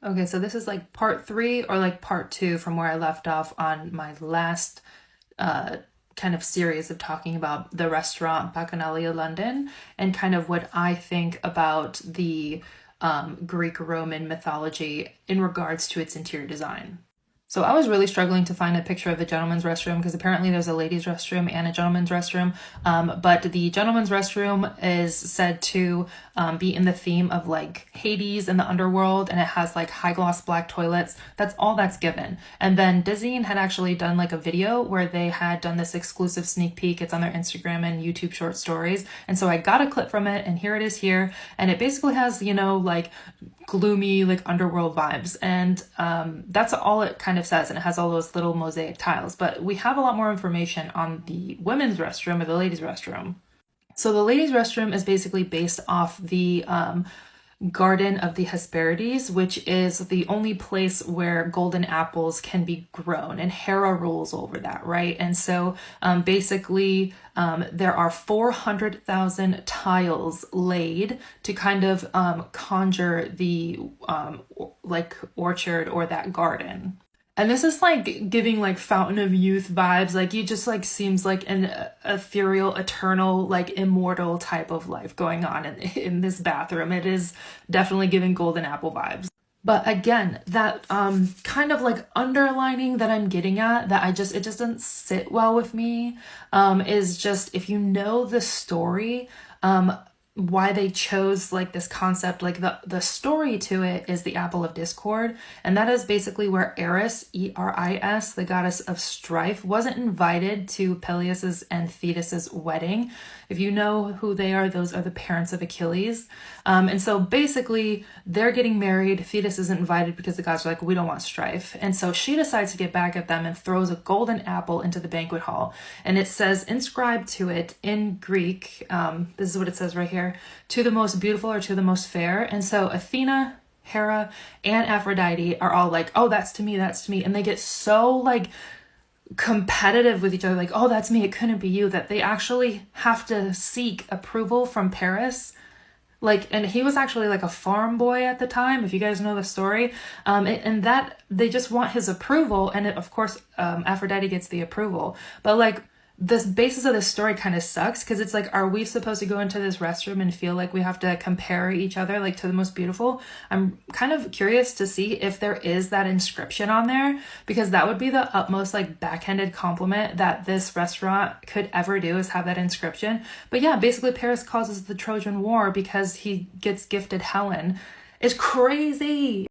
Okay, so this is like part three or like part two from where I left off on my last uh, kind of series of talking about the restaurant Bacchanalia London and kind of what I think about the Greek Roman mythology in regards to its interior design. So I was really struggling to find a picture of the gentleman's restroom because apparently there's a ladies' restroom and a gentleman's restroom. But the gentleman's restroom is said to be in the theme of like Hades and the underworld, and it has like high gloss black toilets. That's all that's given. And then Disney had actually done like a video where they had done this exclusive sneak peek. It's on their Instagram and YouTube short stories. And so I got a clip from it, and here it is here. And it basically has, like gloomy like underworld vibes, and that's all it kind of says, and it has all those little mosaic tiles, but we have a lot more information on the women's restroom or the ladies restroom. So the ladies restroom is basically based off the Garden of the Hesperides, which is the only place where golden apples can be grown, and Hera rules over that, right? And so basically, there are 400,000 tiles laid to kind of conjure the like orchard or that garden. And this is like giving like Fountain of Youth vibes. Like you just like seems like an ethereal, eternal, like immortal type of life going on in this bathroom. It is definitely giving Golden Apple vibes. But again, that kind of like underlining that I'm getting at, that it just doesn't sit well with me, is just if you know the story, why they chose like this concept, like the story to it is the Apple of Discord, and that is basically where Eris, Eris, the goddess of strife, wasn't invited to Peleus's and Thetis's wedding. If you know who they are, those are the parents of Achilles. And so basically they're getting married. Thetis isn't invited because the gods are like, we don't want strife. And so she decides to get back at them and throws a golden apple into the banquet hall. And it says, inscribed to it in Greek, this is what it says right here, to the most beautiful or to the most fair. And so Athena, Hera, and Aphrodite are all like, oh, that's to me, that's to me. And they get so like competitive with each other, like, oh, that's me, it couldn't be you, that they actually have to seek approval from Paris. Like, and he was actually like a farm boy at the time, if you guys know the story. And that they just want his approval, and of course Aphrodite gets the approval. But like, the basis of this story kind of sucks, because it's like, are we supposed to go into this restroom and feel like we have to compare each other like to the most beautiful? I'm kind of curious to see if there is that inscription on there, because that would be the utmost like backhanded compliment that this restaurant could ever do, is have that inscription. But yeah, basically Paris causes the Trojan War because he gets gifted Helen. It's crazy.